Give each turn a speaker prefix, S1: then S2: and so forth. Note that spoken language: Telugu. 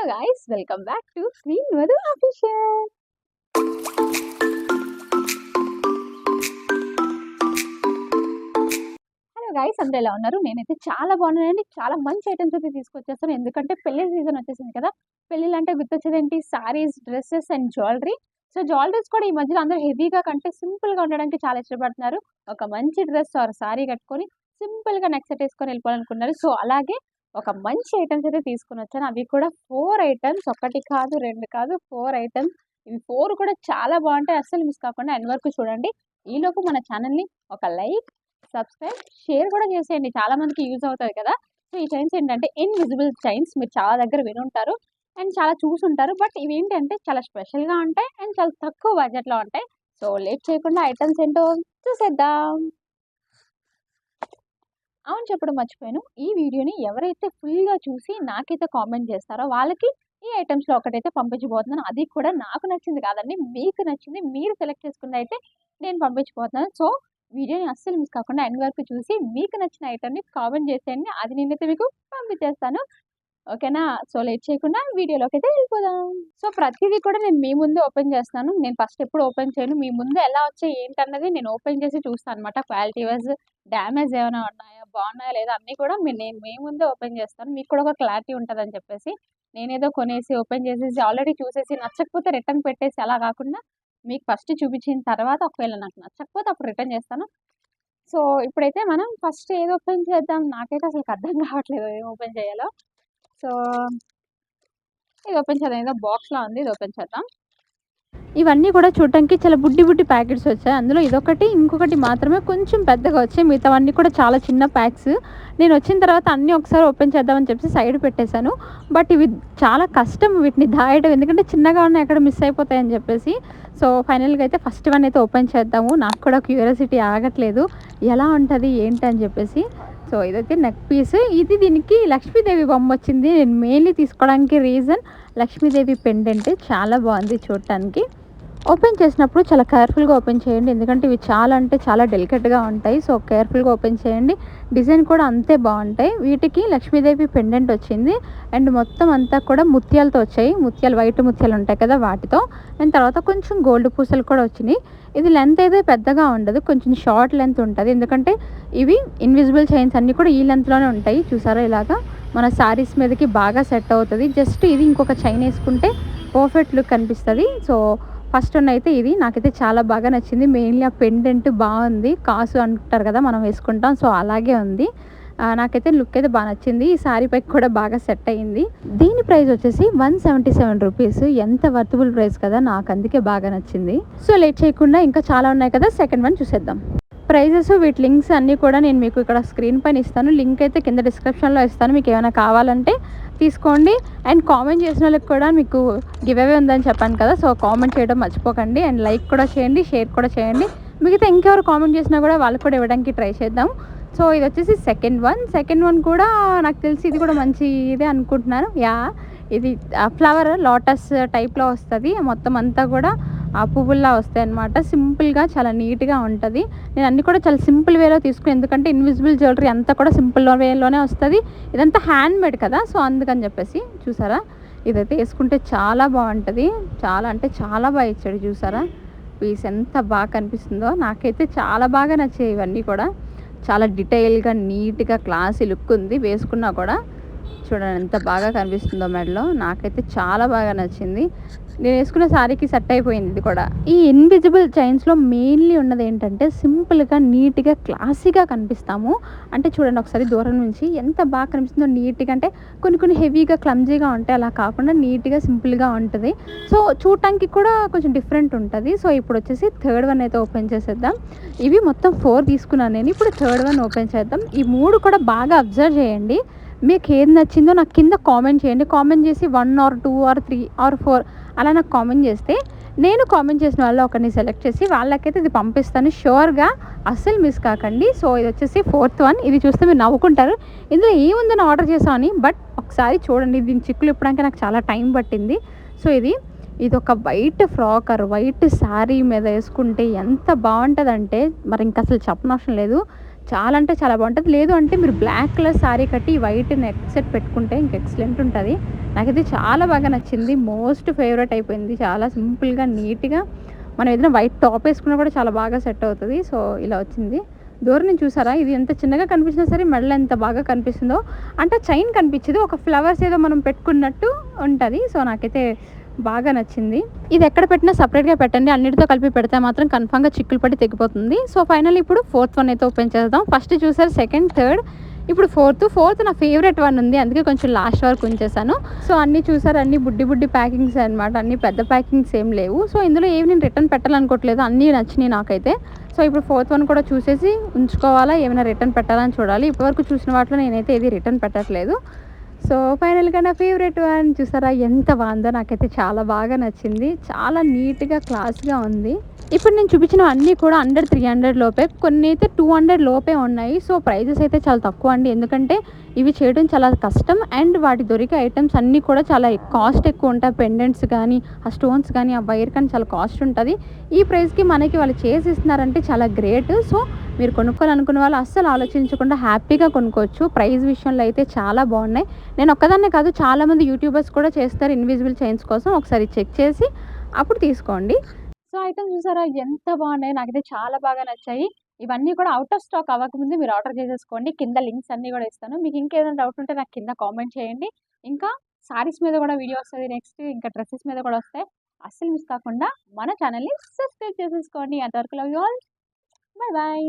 S1: Hello guys, welcome back to screen Madhu official. Hello guys, అందరూ ఎలా ఉన్నారు? నేనైతే చాలా బాగున్నానండి. చాలా మంచి ఐటమ్స్ అయితే తీసుకొచ్చేస్తాను. ఎందుకంటే పెళ్లి సీజన్ వచ్చేసింది కదా. పెళ్ళిళ్ళు అంటే గుర్తొచ్చేది ఏంటి? Saris, dresses and jewellery. So jewelleries కూడా ఈ మధ్యలో అందరూ హెవీగా కంటే సింపుల్గా ఉండడానికి చాలా ఇష్టపడుతున్నారు. ఒక మంచి డ్రెస్ ఆర్ సారీ కట్టుకొని సింపుల్గా నెక్ సెట్ వేసుకొని వెళ్ళిపోవాలనుకున్నారు. సో అలాగే ఒక మంచి ఐటమ్స్ అయితే తీసుకొని వచ్చాను. అవి కూడా 4 ఐటమ్స్, ఒకటి కాదు, 2 కాదు, 4 ఐటమ్స్. ఇవి 4 కూడా చాలా బాగుంటాయి. అస్సలు మిస్ కాకుండా ఎండ్ వరకు చూడండి. ఈలోపు మన ఛానల్ని ఒక లైక్, సబ్స్క్రైబ్, షేర్ కూడా చేసేయండి. చాలా మందికి యూజ్ అవుతుంది కదా. సో ఈ చైన్స్ ఏంటంటే ఇన్విజిబుల్ చైన్స్. మీరు చాలా దగ్గర వినుంటారు అండ్ చాలా చూసుంటారు. బట్ ఇవి ఏంటంటే చాలా స్పెషల్గా ఉంటాయి అండ్ చాలా తక్కువ బడ్జెట్లో ఉంటాయి. సో లేట్ చేయకుండా ఐటమ్స్ ఏంటో చూసేద్దాం. అవును, చెప్పడం మర్చిపోయాను. ఈ వీడియోని ఎవరైతే ఫుల్గా చూసి నాకైతే కామెంట్ చేస్తారో వాళ్ళకి ఈ ఐటమ్స్లో ఒకటైతే పంపించబోతున్నాను. అది కూడా నాకు నచ్చింది కాదండి, మీకు నచ్చింది, మీరు సెలెక్ట్ చేసుకుంది అయితే నేను పంపించబోతున్నాను. సో వీడియోని అస్సలు మిస్ కాకుండా ఎండ్ వరకు చూసి మీకు నచ్చిన ఐటమ్ని కామెంట్ చేసేయండి. అది నేనైతే మీకు పంపించేస్తాను. ఓకేనా? సో లేట్ చేయకుండా వీడియోలోకి అయితే వెళ్ళిపోదాం. సో ప్రతిదీ కూడా నేను మీ ముందే ఓపెన్ చేస్తాను. నేను ఫస్ట్ ఎప్పుడు ఓపెన్ చేయను. మీ ముందు ఎలా వచ్చాయి ఏంటన్నది నేను ఓపెన్ చేసి చూస్తాను అనమాట. క్వాలిటీ వైజ్ డ్యామేజ్ ఏమైనా ఉన్నాయా, బాగున్నాయా లేదా అన్నీ కూడా నేను మీ ముందే ఓపెన్ చేస్తాను. మీకు కూడా ఒక క్లారిటీ ఉంటుందని చెప్పేసి నేనేదో కొనేసి ఓపెన్ చేసేసి ఆల్రెడీ చూసేసి నచ్చకపోతే రిటర్న్ పెట్టేసి అలా కాకుండా మీకు ఫస్ట్ చూపించిన తర్వాత ఒకవేళ నాకు నచ్చకపోతే అప్పుడు రిటర్న్ చేస్తాను. సో ఇప్పుడైతే మనం ఫస్ట్ ఏది ఓపెన్ చేద్దాం? నాకైతే అసలు అర్థం కావట్లేదు ఏం ఓపెన్ చేయాలో. సో ఇది ఓపెన్ చేద్దాం. ఏదో బాక్స్లా ఉంది, ఇది ఓపెన్ చేద్దాం. ఇవన్నీ కూడా చూడటానికి చాలా బుడ్డి బుడ్డి ప్యాకెట్స్ వచ్చాయి. అందులో ఇదొకటి, ఇంకొకటి మాత్రమే కొంచెం పెద్దగా వచ్చాయి. మిగతావన్నీ కూడా చాలా చిన్న ప్యాక్స్. నేను వచ్చిన తర్వాత అన్నీ ఒకసారి ఓపెన్ చేద్దామని చెప్పి సైడ్ పెట్టేశాను. బట్ ఇవి చాలా కష్టం వీటిని దాయడం, ఎందుకంటే చిన్నగా ఉన్నాయి, ఎక్కడ మిస్ అయిపోతాయని చెప్పేసి. సో ఫైనల్గా అయితే ఫస్ట్ వన్ అయితే ఓపెన్ చేద్దాము. నాకు కూడా క్యూరియాసిటీ ఆగట్లేదు ఎలా ఉంటుంది ఏంటి అని చెప్పేసి. సో ఇదైతే నెక్ పీస్. ఇది దీనికి లక్ష్మీదేవి బొమ్మ వచ్చింది. నేను మెయిన్లీ తీసుకోవడానికి రీజన్ లక్ష్మీదేవి పెండెంట్ చాలా బాగుంది చూడటానికి. ఓపెన్ చేసినప్పుడు చాలా కేర్ఫుల్గా ఓపెన్ చేయండి, ఎందుకంటే ఇవి చాలా అంటే చాలా డెలికేట్గా ఉంటాయి. సో కేర్ఫుల్గా ఓపెన్ చేయండి. డిజైన్ కూడా అంతే బాగుంటాయి. వీటికి లక్ష్మీదేవి పెండెంట్ వచ్చింది అండ్ మొత్తం అంతా కూడా ముత్యాలతో వచ్చాయి. ముత్యాలు, వైట్ ముత్యాలు ఉంటాయి కదా వాటితో. అండ్ తర్వాత కొంచెం గోల్డ్ పూసలు కూడా వచ్చినాయి. ఇది లెంత్ అయితే పెద్దగా ఉండదు, కొంచెం షార్ట్ లెంత్ ఉంటుంది. ఎందుకంటే ఇవి ఇన్విజిబుల్ చైన్స్ అన్నీ కూడా ఈ లెంత్లోనే ఉంటాయి. చూసారా, ఇలాగా మన శారీస్ మీదకి బాగా సెట్ అవుతుంది. జస్ట్ ఇది ఇంకొక చైన్ వేసుకుంటే పర్ఫెక్ట్ లుక్ కనిపిస్తుంది. సో ఫస్ట్ వన్ అయితే ఇది నాకైతే చాలా బాగా నచ్చింది. మెయిన్లీ ఆ పెండెంట్ బాగుంది, కాసు అంటారు కదా మనం వేసుకుంటాం, సో అలాగే ఉంది. నాకైతే లుక్ అయితే బాగా నచ్చింది. ఈ శారీ పైకి కూడా బాగా సెట్ అయ్యింది. దీని ప్రైస్ వచ్చేసి 177 రూపీస్. ఎంత వర్తబుల్ ప్రైస్ కదా, నాకు అందుకే బాగా నచ్చింది. సో లేట్ చేయకుండా ఇంకా చాలా ఉన్నాయి కదా, సెకండ్ వన్ చూసేద్దాం. ప్రైజెస్, వీటి లింక్స్ అన్నీ కూడా నేను మీకు ఇక్కడ స్క్రీన్ పైన ఇస్తాను. లింక్ అయితే కింద డిస్క్రిప్షన్లో ఇస్తాను. మీకు ఏమైనా కావాలంటే తీసుకోండి. అండ్ కామెంట్ చేసిన వాళ్ళకి కూడా మీకు గివ్ అవే ఉందని చెప్పాను కదా, సో కామెంట్ చేయడం మర్చిపోకండి. అండ్ లైక్ కూడా చేయండి, షేర్ కూడా చేయండి. మిగతా ఇంకెవరు కామెంట్ చేసినా కూడా వాళ్ళకి కూడా ఇవ్వడానికి ట్రై చేద్దాం. సో ఇది వచ్చేసి సెకండ్ వన్ కూడా నాకు తెలిసి ఇది కూడా మంచి ఇదే అనుకుంటున్నాను. ఇది ఫ్లవర్ లోటస్ టైప్లో వస్తుంది. మొత్తం అంతా కూడా ఆ పువ్వుల్లా వస్తాయి అన్నమాట. సింపుల్గా చాలా నీట్గా ఉంటుంది. నేను అన్నీ కూడా చాలా సింపుల్ వేలో తీసుకుని, ఎందుకంటే ఇన్విజిబుల్ జ్యువెలరీ అంతా కూడా సింపుల్ వేలోనే వస్తుంది. ఇదంతా హ్యాండ్ మేడ్ కదా, సో అందుకని చెప్పేసి. చూసారా, ఇదైతే వేసుకుంటే చాలా బాగుంటుంది. చాలా అంటే చాలా బాగా ఇచ్చాడు. చూసారా పీస్ ఎంత బాగా కనిపిస్తుందో. నాకైతే చాలా బాగా నచ్చాయి ఇవన్నీ కూడా. చాలా డీటెయిల్గా నీట్గా క్లాసీ లుక్ ఉంది. వేసుకున్నా కూడా చూడండి ఎంత బాగా కనిపిస్తుందో మెడలో. నాకైతే చాలా బాగా నచ్చింది. నేను వేసుకున్న శారీకి సెట్ అయిపోయింది ఇది కూడా. ఈ ఇన్విజిబుల్ చైన్స్లో మెయిన్లీ ఉన్నది ఏంటంటే సింపుల్గా నీట్గా క్లాసీగా కనిపిస్తాము. అంటే చూడండి ఒకసారి దూరం నుంచి ఎంత బాగా కనిపిస్తుందో నీట్గా. అంటే కొన్ని హెవీగా క్లమ్జీగా ఉంటాయి, అలా కాకుండా నీట్గా సింపుల్గా ఉంటుంది. సో చూడటానికి కూడా కొంచెం డిఫరెంట్ ఉంటుంది. సో ఇప్పుడు వచ్చేసి థర్డ్ వన్ అయితే ఓపెన్ చేసేద్దాం. ఇవి మొత్తం 4 తీసుకున్నాను నేను. ఇప్పుడు థర్డ్ వన్ ఓపెన్ చేద్దాం. ఈ 3 కూడా బాగా అబ్జర్వ్ చేయండి. మీకు ఏది నచ్చిందో నాకు కింద కామెంట్ చేయండి. కామెంట్ చేసి 1 or 2 or 3 or 4 అలా నాకు కామెంట్ చేస్తే నేను కామెంట్ చేసిన వాళ్ళు ఒకరిని సెలెక్ట్ చేసి వాళ్ళకైతే ఇది పంపిస్తాను షూర్గా. అస్సలు మిస్ కాకండి. సో ఇది వచ్చేసి 4th వన్. ఇది చూస్తే మీరు నవ్వుకుంటారు, ఇందులో ఏముందని ఆర్డర్ చేసామని. బట్ ఒకసారి చూడండి, దీని చిక్కులు ఇప్పడానికి నాకు చాలా టైం పట్టింది. సో ఇది ఒక white frock are white sari మీద వేసుకుంటే ఎంత బాగుంటుందంటే మరి ఇంకా అసలు చెప్పనవసరం లేదు. చాలా అంటే చాలా బాగుంటుంది. లేదు అంటే మీరు బ్లాక్ కలర్ శారీ కట్టి వైట్ నెక్ సెట్ పెట్టుకుంటే ఇంక ఎక్సలెంట్ ఉంటుంది. నాకైతే చాలా బాగా నచ్చింది. మోస్ట్ ఫేవరెట్ అయిపోయింది. చాలా సింపుల్గా నీట్గా మనం ఏదైనా వైట్ టాప్ వేసుకున్నా కూడా చాలా బాగా సెట్ అవుతుంది. సో ఇలా వచ్చింది. దూరం నుంచి చూసారా, ఇది ఎంత చిన్నగా కనిపించినా సరే మెడలో ఎంత బాగా కనిపిస్తుందో. అంటే చైన్ కనిపించదు, ఒక ఫ్లవర్స్ ఏదో మనం పెట్టుకున్నట్టు ఉంటుంది. సో నాకైతే బాగా నచ్చింది. ఇది ఎక్కడ పెట్టినా సపరేట్గా పెట్టండి, అన్నిటితో కలిపి పెడితే మాత్రం కన్ఫామ్గా చిక్కులు పట్టి తెగిపోతుంది. సో ఫైనల్ ఇప్పుడు ఫోర్త్ వన్ అయితే ఓపెన్ చేద్దాం. ఫస్ట్ చూసారు, సెకండ్, థర్డ్, ఇప్పుడు ఫోర్త్ నా ఫేవరెట్ వన్ ఉంది, అందుకే కొంచెం లాస్ట్ వరకు ఉంచేసాను. సో అన్నీ చూసారు, అన్ని బుడ్డి ప్యాకింగ్స్ అనమాట, అన్ని పెద్ద ప్యాకింగ్స్ ఏం లేవు. సో ఇందులో ఏమి నేను రిటర్న్ పెట్టాలనుకోవట్లేదు, అన్నీ నచ్చినాయి నాకైతే. సో ఇప్పుడు ఫోర్త్ వన్ కూడా చూసేసి ఉంచుకోవాలా, ఏమైనా రిటర్న్ పెట్టాలని చూడాలి. ఇప్పటివరకు చూసిన వాటిలో నేనైతే ఏది రిటర్న్ పెట్టట్లేదు. సో ఫైనల్గా నా ఫేవరెట్ వన్ చూసారా, ఎంత బాగుందో, నాకైతే చాలా బాగా నచ్చింది. చాలా నీట్గా క్లాస్గా ఉంది. ఇప్పుడు నేను చూపించిన అన్నీ కూడా 100-300 లోపే, కొన్ని అయితే 200 లోపే ఉన్నాయి. సో ప్రైజెస్ అయితే చాలా తక్కువ అండి, ఎందుకంటే ఇవి చేయడం చాలా కష్టం. అండ్ వాటి దొరికే ఐటమ్స్ అన్నీ కూడా చాలా కాస్ట్ ఎక్కువ ఉంటాయి. పెండెంట్స్ కానీ, ఆ స్టోన్స్ కానీ, ఆ వైర్ కానీ చాలా కాస్ట్ ఉంటుంది. ఈ ప్రైస్కి మనకి వాళ్ళు చేసి ఇస్తున్నారంటే చాలా గ్రేట్. సో మీరు కొనుక్కోవాలనుకున్న వాళ్ళు అస్సలు ఆలోచించకుండా హ్యాపీగా కొనుక్కోవచ్చు. ప్రైస్ విషయంలో అయితే చాలా బాగున్నాయి. నేను ఒక్కదాన్నే కాదు, చాలామంది యూట్యూబర్స్ కూడా చేస్తారు ఇన్విజిబుల్ చైన్స్ కోసం. ఒకసారి చెక్ చేసి అప్పుడు తీసుకోండి. సో ఐటమ్స్ చూసారా ఎంత బాగున్నాయి, నాకైతే చాలా బాగా నచ్చాయి. ఇవన్నీ కూడా అవుట్ ఆఫ్ స్టాక్ అవ్వకముందు మీరు ఆర్డర్ చేసేసుకోండి. కింద లింక్స్ అన్నీ కూడా ఇస్తాను. మీకు ఇంకేదైనా డౌట్ ఉంటే నాకు కింద కామెంట్ చేయండి. ఇంకా సారీస్ మీద కూడా వీడియో వస్తుంది నెక్స్ట్, ఇంకా డ్రెస్సెస్ మీద కూడా వస్తాయి. అస్సలు మిస్ కాకుండా మన ఛానల్ని సబ్స్క్రైబ్ చేసేసుకోండి. అంతవరకు love you all, bye bye.